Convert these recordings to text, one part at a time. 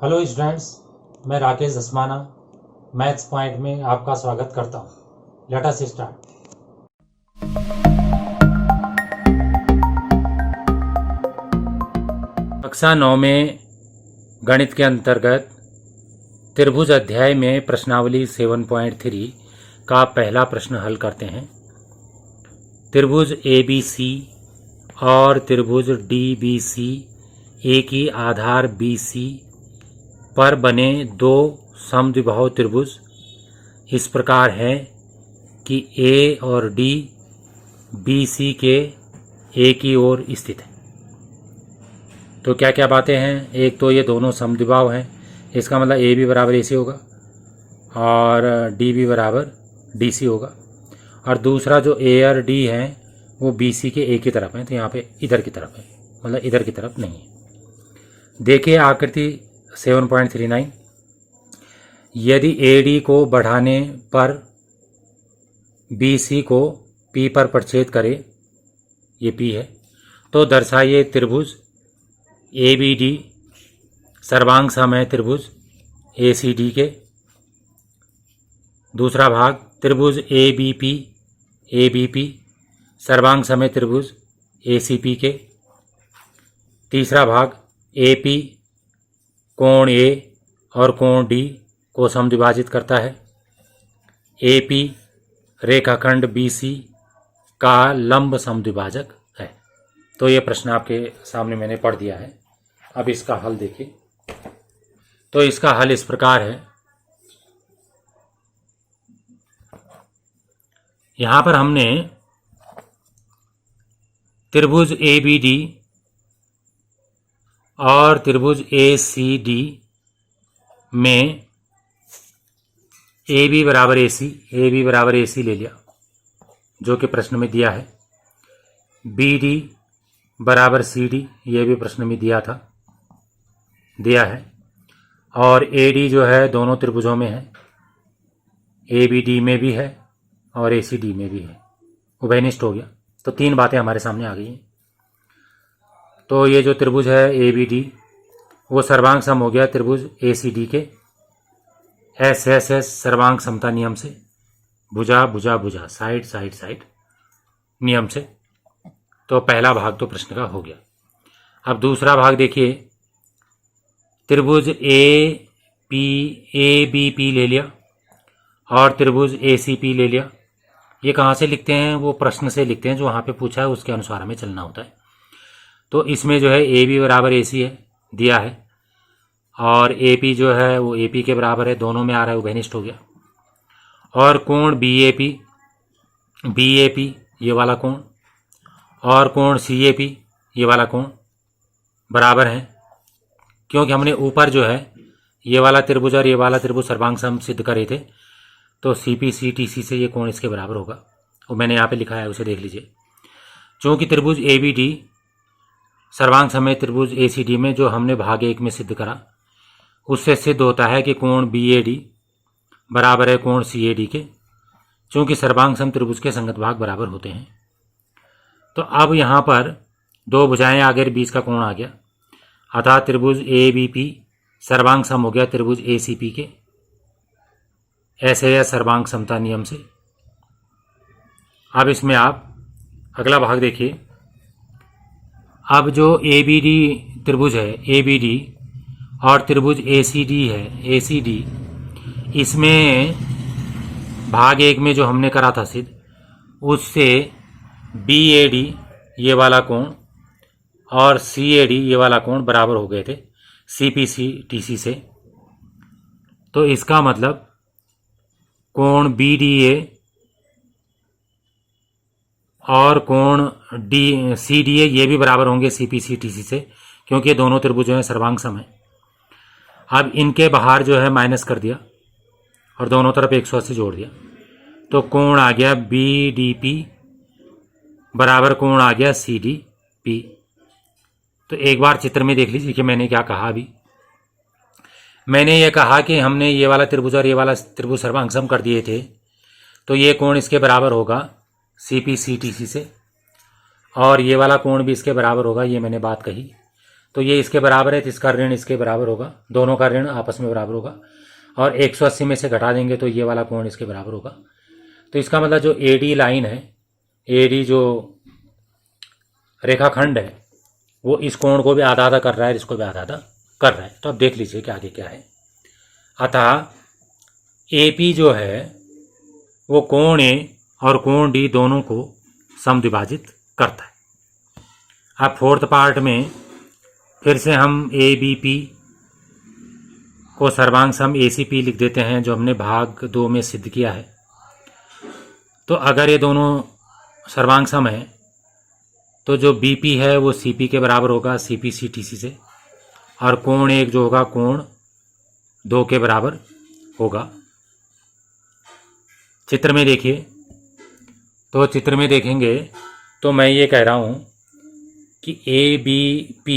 Hello students, मैं Rakesh Dhasmana maths point में आपका स्वागत करता हूँ। Let us start. कक्षा 9 में गणित के अंतर्गत त्रिभुज अध्याय में प्रश्नावली 7.3 का पहला प्रश्न हल करते हैं। त्रिभुज ABC और त्रिभुज DBC एक ही आधार BC पर बने दो समद्विबाहु त्रिभुज इस प्रकार हैं कि A और D BC के एक ही ओर स्थित है। तो क्या क्या बातें हैं? एक तो ये दोनों समद्विबाहु हैं, इसका मतलब ए बी बराबर AC होगा और डी बी बराबर DC होगा। और दूसरा जो A और D हैं वो BC के एक ही तरफ हैं, तो यहाँ पे इधर की तरफ है, मतलब इधर की तरफ नहीं है। देखिए आकृति 7.39। यदि AD को बढ़ाने पर BC को P पर प्रच्छेद करे, ये P है, तो दर्शाइए त्रिभुज ABD सर्वांग सम है त्रिभुज ACD के। दूसरा भाग त्रिभुज ABP सर्वांग सम है त्रिभुज ACP के। तीसरा भाग AP कोण A और कोण D को समद्विभाजित करता है। AP रेखाखंड BC का लंब समद्विभाजक है। तो ये प्रश्न आपके सामने मैंने पढ़ दिया है। अब इसका हल देखिए। तो इसका हल इस प्रकार है। यहाँ पर हमने त्रिभुज ABD और त्रिभुज ACD में AB बराबर AC ले लिया, जो कि प्रश्न में दिया है। BD बराबर CD, ये भी प्रश्न में दिया है। और AD जो है दोनों त्रिभुजों में है, ABD में भी है और ACD में भी है, उभयनिष्ठ हो गया। तो तीन बातें हमारे सामने आ गई हैं। तो ये जो त्रिभुज है ABD वो सर्वांग सम हो गया त्रिभुज ACD के SSS सर्वांग समता नियम से, भुजा साइड नियम से। तो पहला भाग तो प्रश्न का हो गया। अब दूसरा भाग देखिए, त्रिभुज ABP ले लिया और त्रिभुज ACP ले लिया। ये कहाँ से लिखते हैं? वो प्रश्न से लिखते हैं, जो वहाँ पे पूछा है उसके अनुसार हमें चलना होता है। तो इसमें जो है AB बराबर AC है, दिया है, और AP जो है वो AP के बराबर है, दोनों में आ रहा है, उभयनिष्ठ हो गया। और कोण BAP ये वाला कोण और कोण CAP ये वाला कोण बराबर है, क्योंकि हमने ऊपर जो है ये वाला त्रिभुज और ये वाला त्रिभुज सर्वांग सम सिद्ध करे थे। तो CPC से ये कोण इसके बराबर होगा, और मैंने यहाँ पे लिखा है, उसे देख लीजिए। चूँकि त्रिभुज ABD सर्वांग सम है त्रिभुज ACD में, जो हमने भाग 1 में सिद्ध करा, उससे सिद्ध होता है कि कोण BAD बराबर है कोण CAD के, चूँकि सर्वांग सम त्रिभुज के संगत भाग बराबर होते हैं। तो अब यहाँ पर दो भुजाएं आ गई, बीच का कोण आ गया, अतः त्रिभुज ABP सर्वांग सम हो गया त्रिभुज ACP के, ऐसे है सर्वांग समता नियम से। अब इसमें आप अगला भाग देखिए। अब जो ABD त्रिभुज है ABD और त्रिभुज ACD है ACD, इसमें भाग 1 में जो हमने करा था सिद्ध, उससे BAD ये वाला कोण और CAD ये वाला कोण बराबर हो गए थे CPC से। तो इसका मतलब कोण BDA और कोण CDA ये भी बराबर होंगे CPC से, क्योंकि ये दोनों त्रिभुज जो हैं सर्वांग सम है। अब इनके बाहर जो है माइनस कर दिया और दोनों तरफ 180 जोड़ दिया, तो कोण आ गया BDP बराबर कोण आ गया CDP। तो एक बार चित्र में देख लीजिए कि मैंने क्या कहा। अभी मैंने ये कहा कि हमने ये वाला त्रिभुज और ये वाला त्रिभुज सर्वांग सम कर दिए थे, तो ये कोण इसके बराबर होगा CPC से, और ये वाला कोण भी इसके बराबर होगा, ये मैंने बात कही। तो ये इसके बराबर है, तो इसका ऋण इसके बराबर होगा, दोनों का ऋण आपस में बराबर होगा। और 180 में से घटा देंगे तो ये वाला कोण इसके बराबर होगा। तो इसका मतलब जो AD लाइन है, AD जो रेखाखंड है, वो इस कोण को भी आधा आधा कर रहा है, इसको भी आधा आधा कर रहा है। तो अब देख लीजिए कि आगे क्या है। अतः AP जो है वो कोण A और कोण D दोनों को समद्विभाजित करता है। अब फोर्थ पार्ट में फिर से हम ABP को सर्वांग सम ACP लिख देते हैं, जो हमने भाग 2 में सिद्ध किया है। तो अगर ये दोनों सर्वांग सम है तो जो BP है वो CP के बराबर होगा, CPC TC से, और कोण 1 जो होगा कोण 2 के बराबर होगा। चित्र में देखिए, तो चित्र में देखेंगे तो मैं ये कह रहा हूँ कि ABP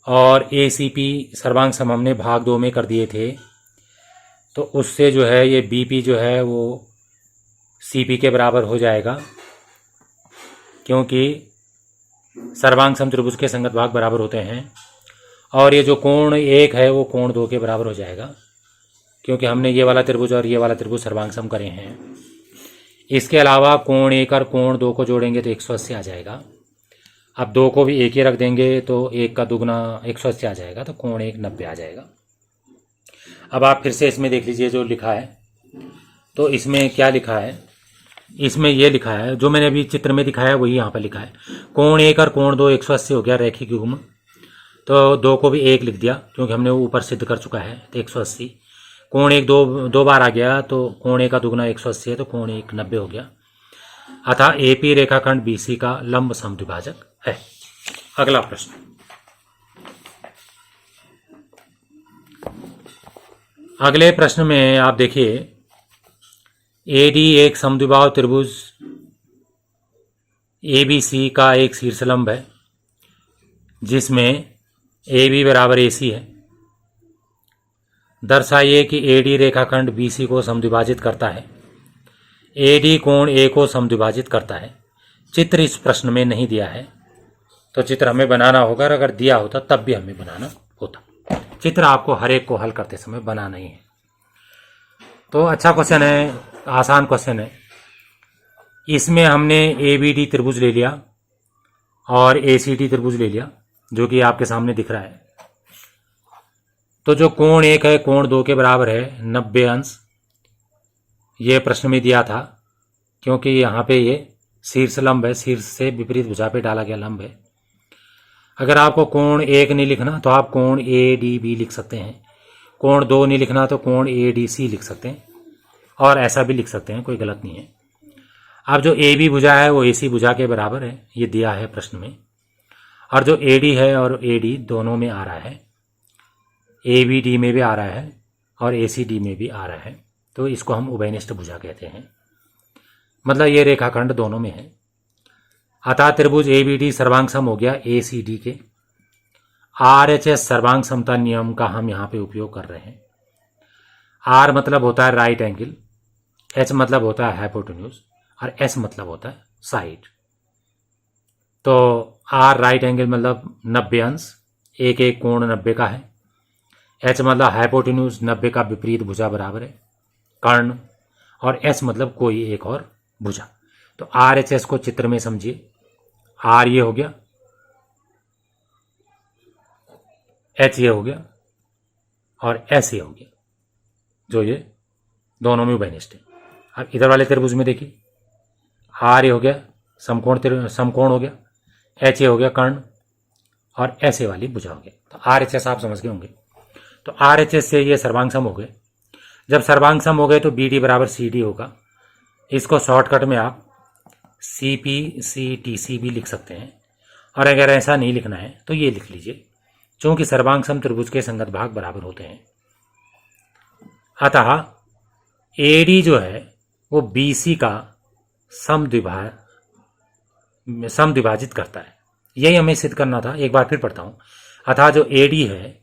और ACP सर्वांग सम हमने भाग 2 में कर दिए थे, तो उससे जो है ये BP जो है वो CP के बराबर हो जाएगा, क्योंकि सर्वांग सम त्रिभुज के संगत भाग बराबर होते हैं। और ये जो कोण 1 है वो कोण 2 के बराबर हो जाएगा, क्योंकि हमने ये वाला त्रिभुज और ये वाला त्रिभुज सर्वांग सम करे हैं। इसके अलावा कोण 1 और कोण 2 को जोड़ेंगे तो 180 आ जाएगा। अब 2 को भी 1 ही रख देंगे तो 1 का दुगना 180 आ जाएगा, तो कोण 1 90 आ जाएगा। अब आप फिर से इसमें देख लीजिए जो लिखा है, तो इसमें क्या लिखा है, इसमें ये लिखा है जो मैंने अभी चित्र में दिखाया है वही यहाँ पर लिखा है। कोण 1 और कोण 2 180 हो गया रैखिक युग्म, तो 2 को भी 1 लिख दिया क्योंकि हमने वो ऊपर सिद्ध कर चुका है, तो 180। कोण 1 दो बार आ गया, तो कोण 1 का दुगना 180 है, तो कोण 1 90 हो गया। अतः AP रेखाखंड BC का लंब समद्विभाजक है। अगला प्रश्न, अगले प्रश्न में आप देखिए AD एक समद्विबाहु त्रिभुज ABC का एक शीर्षलंब है जिसमें AB बराबर AC है। दर्शाइए कि AD रेखाखंड BC को समद्विभाजित करता है, AD कोण A को समद्विभाजित करता है। चित्र इस प्रश्न में नहीं दिया है, तो चित्र हमें बनाना होगा, और अगर दिया होता तब भी हमें बनाना होता। चित्र आपको हर एक को हल करते समय बनाना ही है। तो अच्छा क्वेश्चन है, आसान क्वेश्चन है। इसमें हमने ABD त्रिभुज ले लिया और ACD त्रिभुज ले लिया, जो कि आपके सामने दिख रहा है। तो जो कोण 1 है कोण 2 के बराबर है 90 अंश, ये प्रश्न में दिया था, क्योंकि यहाँ पे ये शीर्ष लंब है, शीर्ष से विपरीत भुजा पे डाला गया लंब है। अगर आपको कोण 1 नहीं लिखना तो आप कोण ADB लिख सकते हैं, कोण 2 नहीं लिखना तो कोण ADC लिख सकते हैं, और ऐसा भी लिख सकते हैं, कोई गलत नहीं है। अब जो AB भुजा है वो AC भुजा के बराबर है, ये दिया है प्रश्न में। और जो AD है और AD दोनों में आ रहा है, ABD में भी आ रहा है और ACD में भी आ रहा है, तो इसको हम उभयनिष्ठ भुजा कहते हैं, मतलब ये रेखाखंड दोनों में है। अतः त्रिभुज ABD सर्वांग सम हो गया ACD के। RHS सर्वांग समता नियम का हम यहाँ पे उपयोग कर रहे हैं। R मतलब होता है राइट एंगल, H मतलब होता है हाइपोटेन्यूज, और S मतलब होता है साइड। तो R राइट एंगल मतलब 90 अंश, एक एक कोण 90 का है। H मतलब हाइपोटेन्यूज 90 का विपरीत भुजा बराबर है कर्ण, और S मतलब कोई एक और भुजा। तो RHS को चित्र में समझिए, R ये हो गया, H ये हो गया और S ये हो गया, जो ये दोनों में उभयनिष्ठ है। अब इधर वाले त्रिभुज में देखिए, R ये हो गया समकोण हो गया, H ये हो गया कर्ण, और S ये वाली भुजा हो गया। तो RHS आप समझ गए होंगे। तो RHS से ये सर्वांग सम हो गए। जब सर्वांग सम हो गए तो BD बराबर CD होगा। इसको शॉर्टकट में आप CPCTC भी लिख सकते हैं, और अगर ऐसा नहीं लिखना है तो ये लिख लीजिए, चूंकि सर्वांग सम त्रिभुज के संगत भाग बराबर होते हैं। अतः AD जो है वो BC का समद्विभाजित करता है। यही हमें सिद्ध करना था। एक बार फिर पढ़ता हूं। अतः जो AD है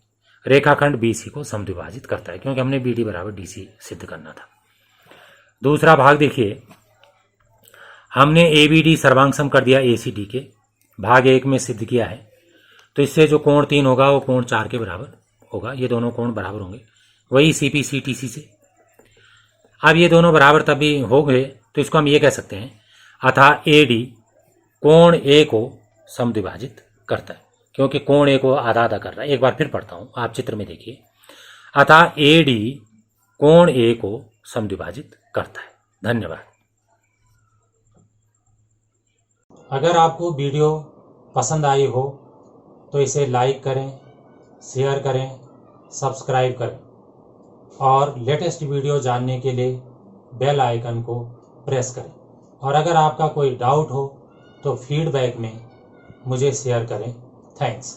रेखाखंड BC को समद्विभाजित करता है, क्योंकि हमने BD बराबर DC सिद्ध करना था। दूसरा भाग देखिए, हमने ABD सर्वांग सम कर दिया ACD के, भाग 1 में सिद्ध किया है। तो इससे जो कोण 3 होगा वो कोण 4 के बराबर होगा। ये दोनों कोण बराबर होंगे, वही CPCTC से। अब ये दोनों बराबर तभी हो गए तो इसको हम ये कह सकते हैं अतः AD कोण A को समद्विभाजित करता है, क्योंकि कोण A को आधा आधा कर रहा है। एक बार फिर पढ़ता हूँ, आप चित्र में देखिए। अतः AD कोण A को समद्विभाजित करता है। धन्यवाद। अगर आपको वीडियो पसंद आई हो तो इसे लाइक करें, शेयर करें, सब्सक्राइब करें और लेटेस्ट वीडियो जानने के लिए बेल आइकन को प्रेस करें। और अगर आपका कोई डाउट हो तो फीडबैक में मुझे शेयर करें। थैंक्स।